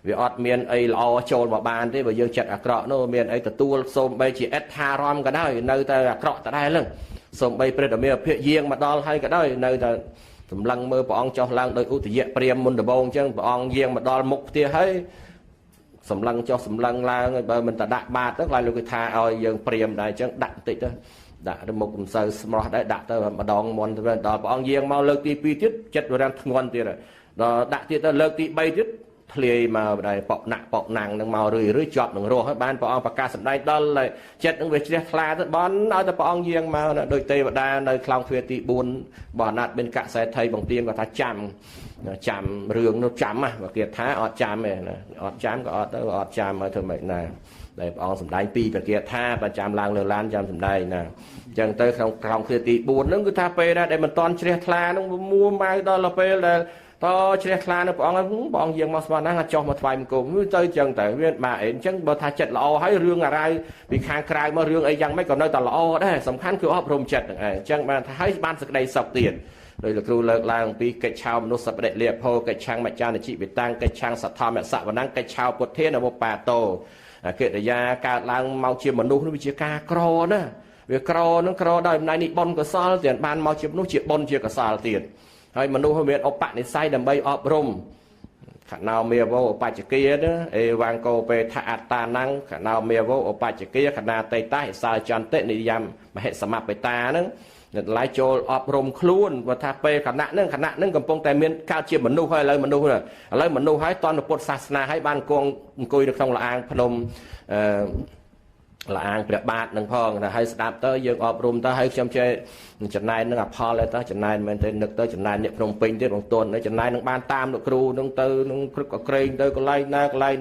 វាអត់មានអីល្អចូលមកបានទេបើយើងចិត្តអាក្រក់នោះមានអីទទួលសូម្បីជាអិដ្ឋារម្មណ៍ក៏ដោយនៅតែអាក្រក់ដដែលហ្នឹងសូម្បីព្រះធម្មអភិយាងមកដល់ហើយក៏ដោយនៅតែសម្លឹងមើលព្រះអង្គចុះឡើងដោយឧទយៈព្រាមមុនដំបូងអញ្ចឹងព្រះអង្គយាងមកដល់មុខផ្ទះហើយសម្លឹងចុះសម្លឹងឡើងហើយបើមិនតដាក់បាតទៅខ្លាចលោកគេថាឲ្យយើងព្រាមដែរអញ្ចឹងដាក់បន្តិចទៅដាក់ទៅមុខមិនសូវស្មោះដែរដាក់ទៅម្ដងមុនទៅដល់ព្រះអង្គយាងមកលើកទី2ទៀតចិត្តវារាំងធ្ងន់ទៀតដល់ដាក់ទៀតទៅលើកទី3ទៀត ធ្លាយមកដែរប៉ក់ណាក់ប៉ក់ណាំងនឹងមករឿយជាប់នឹងរស់ហើយបានព្រះអង្គប្រកាសសម្ដែងដល់ចិត្តនឹងវាជ្រះថ្លាទៅបនឲ្យតែព្រះអង្គយាងមកដោយទេវតានៅខ្លោងទ្វារទី4របស់អាណត្តិបិណ្ឌកសេដ្ឋីបង្ទៀនគាត់ថាចាំរឿងនោះចាំហ៎បើគេថាអត់ចាំទេណាអត់ចាំក៏អត់ទៅអត់ចាំហើយធ្វើម៉េចណាដែលព្រះអង្គសម្ដែងពីព្រះគាថាប្រចាំឡើងលើឡានចាំសម្ដែងណាអញ្ចឹងទៅក្នុងខ្លោងទ្វារទី4ហ្នឹងគឺថាពេលដែលមិនតាន់ជ្រះថ្លាហ្នឹងមួម៉ៅដល់ពេលដែលតជ្រះថ្លានៅព្រះអង្គព្រះអង្គយាងមកស្មោះណាចុះមកថ្វាយបង្គំទៅអញ្ចឹងទៅវាបាទអញ្ចឹងបើថាចិត្តល្អហើយរឿងអារ៉ៃពីខាងក្រៅមករឿងអីយ៉ាងម៉េចក៏នៅតែល្អដែរសំខាន់គឺអប់រំចិត្តហ្នឹងឯងអញ្ចឹងបានថាឲ្យបានសេចក្តីសុខទៀតដោយលោកគ្រូលើកឡើងពីកិច្ចឆោមនុស្សសព្ទិលាភោកិច្ចឆាំងមច្ចានជីវិតាំងកិច្ចឆាំងសទ្ធម្មសវណ្ណកិច្ចឆោពុទ្ធានវបាតោកិរិយាកើតឡើងមកជាមនុស្សនោះវាជាការក្រណាវាក្រនឹងក្រដោយអំណាចនេះបុណ្យកុសលទៀតបានមកជាមនុស្សជាបុណ្យជាកុសលទៀតហើយមនុស្សមានឧបនិស្ស័យដើម្បីអប់រំខណោមេវោឧបច្ចគាអេវង្គោបេថអត្តាណੰខណោមេវោឧបច្ចគាខណាតេតៈសើចន្តិនិយមមហិសមបេតាហ្នឹងតម្លៃចូលអប់រំខ្លួនបើថាពេលខណៈហ្នឹងកំពុងតែមានកើតជាមនុស្សហើយឥឡូវមនុស្សហើយតនពុទ្ធសាសនាហើយបានអង្គុយនៅក្នុងលអាងភ្នំលអាងព្រះបាទនឹងផងតែឲ្យស្ដាប់ទៅយើងអប់រំទៅឲ្យខ្ញុំចេះចំណែននឹងអផលទៅចំណែនមែនទេនឹកទៅចំណែនអ្នកភ្នំពេញទៀតបងតូនចំណែននឹងបានតាមលោកគ្រូនឹងទៅនឹងព្រឹកក៏ក្រែងទៅកន្លែង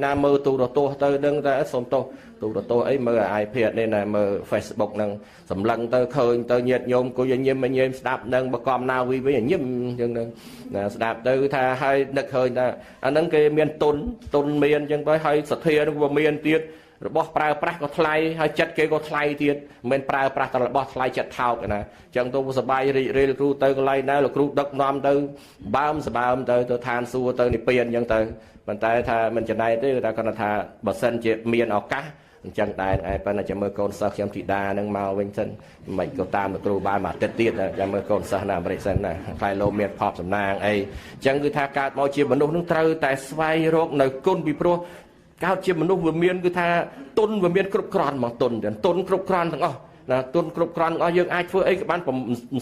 ណាមើលទូរទស្សន៍ទៅនឹងតែសុំទោសទូរទស្សន៍អីមើលអាយភេទនេះណាមើល Facebook នឹងសម្លឹងទៅឃើញទៅញាតញោមគួយញឹមញែមស្ដាប់នឹងបកំណាវីវិញញឹមអញ្ចឹងនឹងស្ដាប់ទៅថាឲ្យនឹកឃើញថាអាហ្នឹងគេមានទុនមានអញ្ចឹងទៅឲ្យសទ្ធានឹងវាមានទៀតរបស់ប្រើប្រាស់ក៏ថ្លៃហើយចិត្តគេក៏ថ្លៃទៀតមិនមែនប្រើប្រាស់តែរបស់ថ្លៃចិត្តថោកណាអញ្ចឹងទៅសបាយរីករាយលោកគ្រូទៅកន្លែងណាលោកគ្រូដឹកនាំទៅបើមទៅឋានសួគ៌ទៅនិព្វានអញ្ចឹងទៅប៉ុន្តែថាមិនចំណែកទេតែគាត់ថាបើសិនជាមានឱកាសអញ្ចឹងដែរឯប៉ុន្តែចាំមើលកូនសិស្សខ្ញុំធីតានឹងមកវិញសិនមិនក៏តាមលោកគ្រូបានមួយអាទិត្យទៀតចាំមើលកូនសិស្សនៅអាមេរិកសិនណាខ្លាយលោមានផប់សំណាងអីអញ្ចឹងគឺថាកើតមកជាមនុស្សនឹងត្រូវតែស្វែងរកនៅគុណពីព្រោះកើតជាមនុស្សវាមានគឺថាទុនវាមានគ្រប់គ្រាន់មកទុនគ្រប់គ្រាន់ទាំងអស់ណាទុនគ្រប់គ្រាន់ទាំងអស់យើងអាចធ្វើអីក៏បាន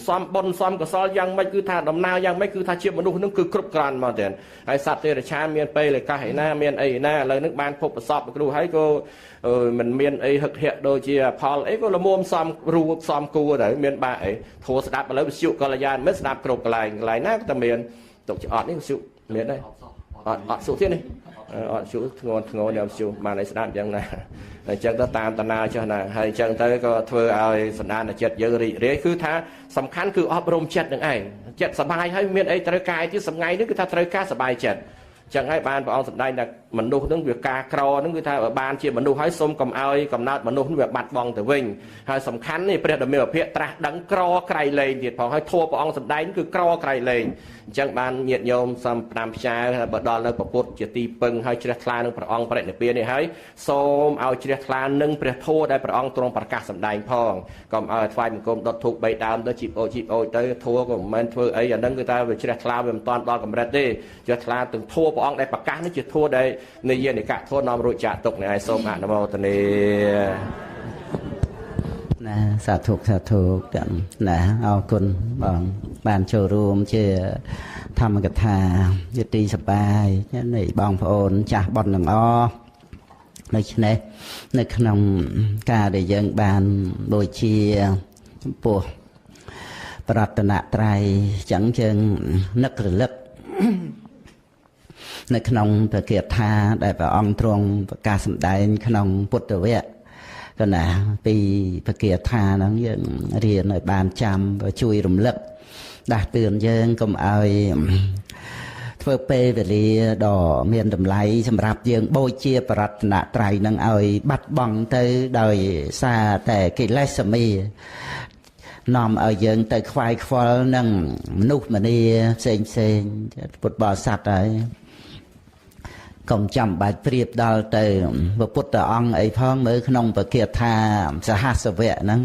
សំបុណ្យសំកុសលយ៉ាងម៉េចគឺថាដំណើរយ៉ាងម៉េចគឺថាជាមនុស្សនឹងគឺគ្រប់គ្រាន់មកទៀតហើយសត្វទេរឆានមានពេលឯកាសឯណាមានអីណាឥឡូវនេះបានភពប្រសពគ្រូហើយក៏មិនមានអីហឹកហាក់ដូចជាផលអីក៏ល្មមសំរួចសំគួរទៅមានបាក់អីធัวស្ដាប់ឥឡូវវិទ្យុកល្យានមិនស្ដាប់គ្រប់កន្លែងណាក៏តែមានទុកជាអត់នេះវិទ្យុមានដែរអត់សុខទៀតនេះអត់ជួធ្ងន់ខ្ញុំជួបានឲ្យស្ដាប់អញ្ចឹងណាអញ្ចឹងទៅតាមតាណាចុះណាហើយអញ្ចឹងទៅក៏ធ្វើឲ្យសន្តានចិត្តយើងរីករាយគឺថាសំខាន់គឺអប់រំចិត្តនឹងឯងចិត្តសប្បាយហើយមានអីត្រូវការទៀតសម្ងៃនេះគឺថាត្រូវការសប្បាយចិត្តអញ្ចឹងហើយបានព្រះអង្គសម្ដែងថាមនុស្សនឹងវាការក្រនឹងគឺថាបានជាមនុស្សហើយសូមកុំឲ្យកំណើតមនុស្សនឹងវាបាត់បង់ទៅវិញហើយសំខាន់នេះព្រះដ៏មានអភិត្រាស់ដឹងក្រក្រៃលែងទៀតផងហើយធัวព្រះអង្គសម្ដែងគឺក្រក្រៃលែងអញ្ចឹងបានញាតិញោមសំផ្ដាំផ្ញើបើដល់នៅពុទ្ធជាទីពឹងហើយជ្រះថ្លានឹងព្រះអង្គបរិនិព្វាននេះហើយសូមឲ្យជ្រះថ្លានឹងព្រះធម៌ដែលព្រះអង្គទ្រង់ប្រកាសសម្ដែងផងកុំឲ្យថ្វាយបង្គំដុតធូប3ដើមទៅជីបអូចទៅធម៌ក៏មិនមែនធ្វើអីអាហ្នឹងគឺថាវាជ្រះថ្លាវាមិនតាន់ដល់កម្រិតទេជ្រះថ្លាទាំងធម៌ព្រះអង្គដែលប្រកាសនេះជាធម៌ដែលនិយាយនិកៈធម៌នាំរួចចាកទុកនេះឲ្យសូមអនុមោទនាណាសាធុទាំងណាអរគុណបងបានចូលរួមជាធម្មកថាយទីសបាយនេះបងប្អូនចាស់បន់ទាំងអស់ដូច្នេះនៅក្នុងការដែលយើងបានបូជាចំពោះប្រតនត្រ័យចឹងយើងនឹករលឹកនៅក្នុងព្រះគាថាដែលព្រះអង្គទ្រង់ប្រកាសសម្ដែងក្នុងពុទ្ធវគ្គក៏ណាពីព្រះគាថាហ្នឹងយើងរៀនឲ្យបានចាំជួយរំលឹកដាស់តឿនយើងកុំឲ្យធ្វើពេលវេលាដ៏មានតម្លៃសម្រាប់យើងបូជាបរតនត្រ័យនឹងឲ្យបាត់បង់ទៅដោយសារតែកិលេសមីនាំឲ្យយើងទៅខ្វាយខ្វល់នឹងមនុស្សម្នាផ្សេងពុទ្ធបរិស័ទហើយកុំចាំបាច់ប្រៀបដល់ទៅព្រះពុទ្ធអង្គអីផងមើលក្នុងព្រះគាថាសហសវៈហ្នឹង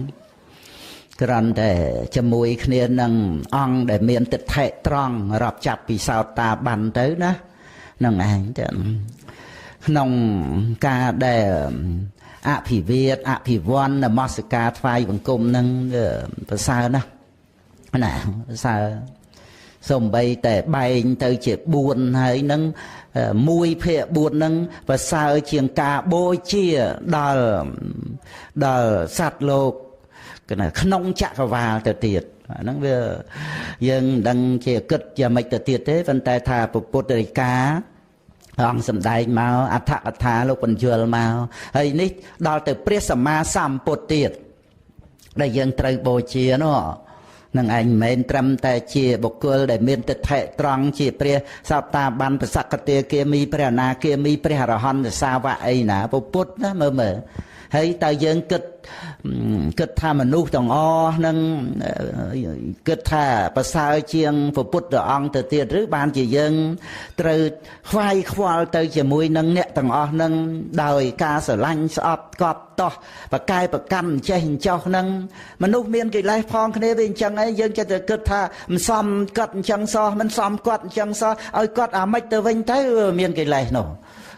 គ្រាន់តែជាមួយគ្នានឹងអង្គដែលមានទិដ្ឋិត្រង់រាប់ចាប់ពីសោតតាបានទៅណាហ្នឹងឯងទៅក្នុងការដែលអភិវេតអភិវណ្ណនមស្ការថ្វាយបង្គំហ្នឹងប្រសើរណាស់ណាប្រសើរ សំបីតែបែងទៅជា4ហើយនឹង1ភាគ4នឹងប្រសើរជាងការបូជាដល់សត្វលោកក្នុងចក្រវាលទៅទៀតហ្នឹងវាយើងដឹងជាគិតយ៉ាងម៉េចទៅទៀតទេប៉ុន្តែថាពុទ្ធរិកាអង្គសម្ដែងមកអដ្ឋកថាលោកបញ្យលមកហើយនេះដល់ទៅព្រះសម្មាសម្ពុទ្ធទៀតដែលយើងត្រូវបូជានោះនឹងឯងមិនមែនត្រឹមតែជាបុគ្គលដែលមានទិដ្ឋិត្រង់ជាព្រះសោតាបានប្រសក្តិគាមីព្រះអនាគាមីព្រះអរហន្តសាវកអីណាពុទ្ធណាមើលហើយតើយើងគិតថាមនុស្សទាំងអស់នឹងគិតថាប្រសើរជាងព្រះពុទ្ធអង្គទៅទៀតឬបានជាយើងត្រូវខ្វាយខ្វល់ទៅជាមួយនឹងអ្នកទាំងអស់នឹងដោយការស្រឡាញ់ស្អប់កប់តោះប្រកែប្រកាន់ចេះអញ្ចោះនឹងមនុស្សមានកិលេសផងគ្នាវាអញ្ចឹងឯងយើងចិត្តតែគិតថាមិនសមគាត់អញ្ចឹងសោះមិនសមគាត់អញ្ចឹងសោះឲ្យគាត់អាម៉េចទៅវិញទៅមានកិលេសនោះ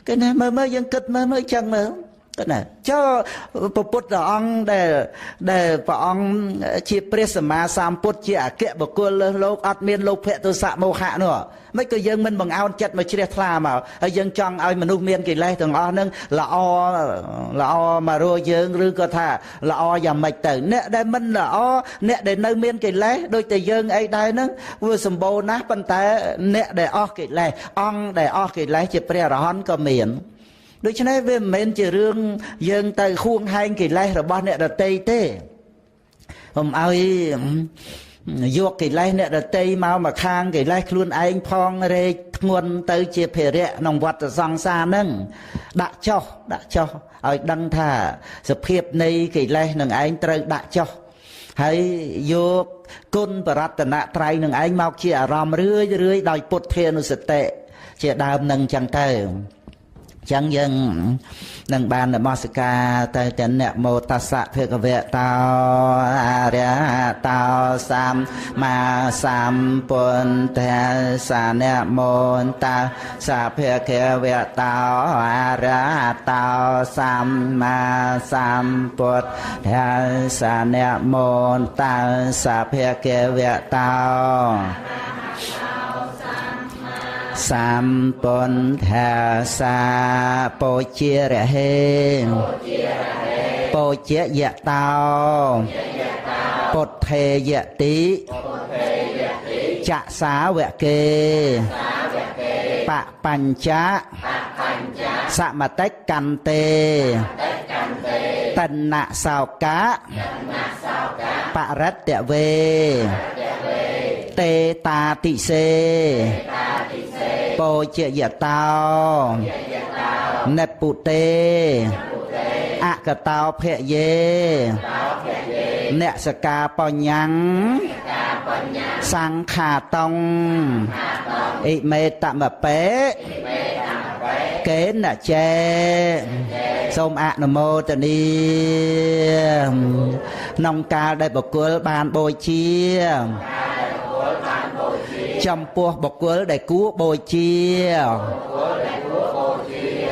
គេណាមើលយើងគិតមើលអញ្ចឹងមើលណាចុះព្រះពុទ្ធអង្គដែលព្រះអង្គជាព្រះសម្មាសម្ពុទ្ធជាអគ្គបុគ្គលលើលោកអត់មានលោភៈទោសៈមោហៈនោះមិនក៏យើងមិនបង្អោនចិត្តមកជ្រះថ្លាមកហើយយើងចង់ឲ្យមនុស្សមានកិលេសទាំងអស់ហ្នឹងល្អមករស់យើងឬក៏ថាល្អយ៉ាងម៉េចទៅអ្នកដែលមិនល្អអ្នកដែលនៅមានកិលេសដូចតែយើងអីដែរហ្នឹងវាសម្បូរណាស់ប៉ុន្តែអ្នកដែលអស់កិលេសអង្គដែលអស់កិលេសជាព្រះអរហន្តក៏មានដូច្នេះវាមិនមែនជារឿងយើងទៅខួងហែងកិលេសរបស់អ្នកដតីទេកុំឲ្យយកកិលេសអ្នកដតីមកខាងកិលេសខ្លួនឯងផងរែកធ្ងន់ទៅជាភារៈក្នុងវដ្តសង្សារហ្នឹងដាក់ចោះឲ្យដឹងថាសភាពនៃកិលេសនឹងឯងត្រូវដាក់ចោះហើយយកគុណបរតនត្រ័យនឹងឯងមកជាអារម្មណ៍រឿយដោយពុទ្ធានុសតិជាដើមនឹងចឹងទៅចឹងយើងនឹងបាននមស្ការទៅតែនមោតស្សៈភគវៈតោអរិយតោសម្មាសម្ពុទ្ធស្សនមោតស្សៈភគវៈតោអរិយតោសម្មាសម្ពុទ្ធស្សនមោតស្សៈភគវៈតោសម្ពុទ្ធសាពោជារហេពោជាយៈតោពុទ្ធេយតិចសាវកេបបញ្ចៈសមតិកន្ទេតនៈសោកៈបរិត្តវេតេតាតិសេពោជយតោនិពុតេអកតោភយេអ្នកសកាបញ្ញੰសង្ខាតងអ៊ិមេតមបេកេនជេសូមអនុមោទនាក្នុងកាលដែលបុគ្គលបានបូជាចំពោះបុគ្គលដែលគួរបូជា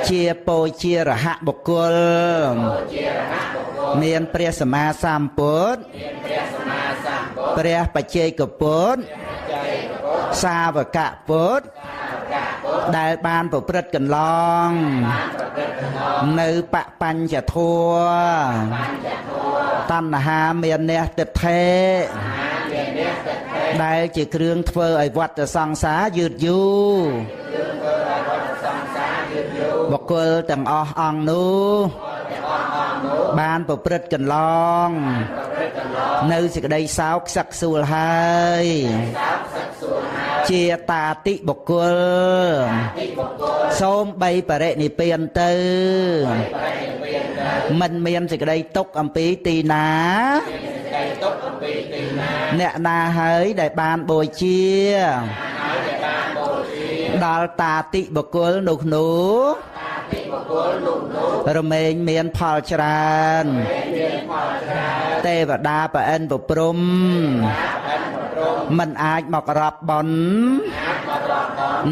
ជាបូជារហបុគ្គលមានព្រះសម្មាសម្ពុទ្ធព្រះបច្ចេកពុទ្ធសាវកពុទ្ធដែលបានប្រព្រឹត្តកន្លងនៅបបញ្ចធัวតណ្ហាមានអ្នកទិដ្ឋិដែលជាគ្រឿងធ្វើឲ្យវដ្តសង្សារយឺតយូរបុគ្គលទាំងអស់អង្គនោះបានប្រព្រឹត្តកន្លងនៅសេចក្តីសោកសឹកសួលហើយជាតាតិបុគ្គលសូមបីបរិនិព្វានទៅមិនមានសេចក្តីទុក្ខអំពីទីណាអ្នកណាហើយដែលបានបូជាដល់តាតិបុគ្គលនោះរមែងមានផលច្រើនទេវតាប្រអិនប្រព្រំមិនអាចមករកបុណ្យ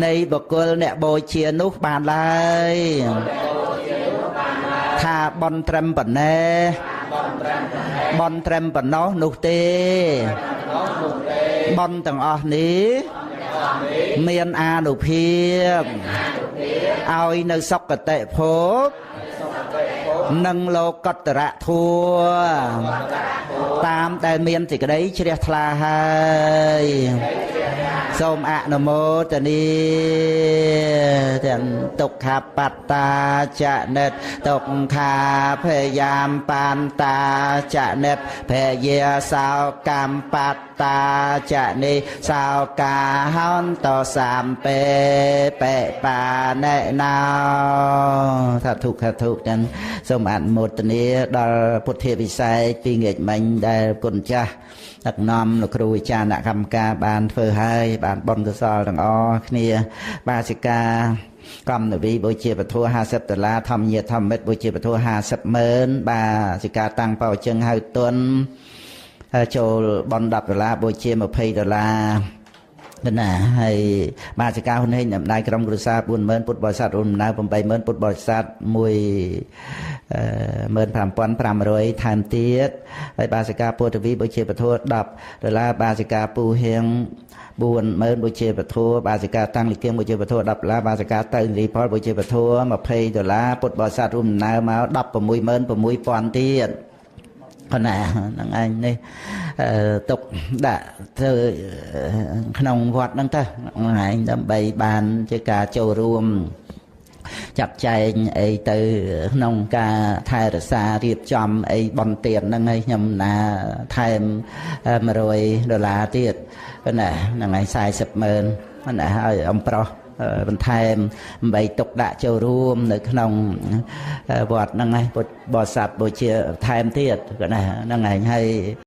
នៃបុគ្គលអ្នកបូជានោះបានឡើយថាបុណ្យត្រឹមប៉ុណ្ណេះបុណ្យត្រឹមប៉ុណ្ណោះនោះទេ បនទាំងអស់នេះមានអានុភាពឲ្យនៅសុគតិភពនិងលោកតរៈធัวតាមដែលមានសេចក្តីជ្រះថ្លាហើយសូមអនុមោទនាទាំងទុក្ខបត្តាចនិតទុក្ខាភយាមបន្តាចនិតភយាសោកម្មបត្តាចនិសោកាហន្តសម្ពេបេបាណេណោថាធុទាំងសូមអនុមោទនាដល់ពុទ្ធិវិស័យពីងាកមិញដែលគុណចាស់ដឹកនាំលោកគ្រូអាចារ្យអ្នកកម្មការបានធ្វើហើយបានបុណ្យកុសលទាំងអស់គ្នាបាសិកាកម្មនវីបូជាពធ$50ធម្មញាធម្មមិត្តបូជាពធ$50,000បាសិកាតាំងបោជឹងហៅទុនចូលបន់$10បូជា$20ណាហើយបាសិកាហ៊ុនហេងដំណើរក្រុមគ្រួសារ40000ពុទ្ធបរិស័ទរួមដំណើរ80000ពុទ្ធបរិស័ទ15500ថែមទៀតហើយបាសិកាពុទ្ធវីបូជាពធ$10បាសិកាពូហៀង40000បូជាពធបាសិកាតាំងលិគៀងបូជាពធ$10បាសិកាទៅនីផលបូជាពធ$20ពុទ្ធបរិស័ទរួមដំណើរមក166,000ទៀតប៉ុណ្ណាហ្នឹងឯងនេះទុកដាក់ទៅក្នុងវត្តហ្នឹងទៅហ្នឹងឯងដើម្បីបានជាការចូលរួមចាត់ចែងអីទៅក្នុងការថែរក្សារៀបចំអីបន់ទៀនហ្នឹងឯងខ្ញុំណាថែម$100ទៀតប៉ុណ្ណាហ្នឹងឯង40,000ប៉ុណ្ណាឲ្យអំប្រុសបន្ថែមដើម្បីទុកដាក់ចូលរួមនៅក្នុងវត្តហ្នឹងឯងពុទ្ធបរិស័ទបូជាថែមទៀតហ្នឹងឯងហើយ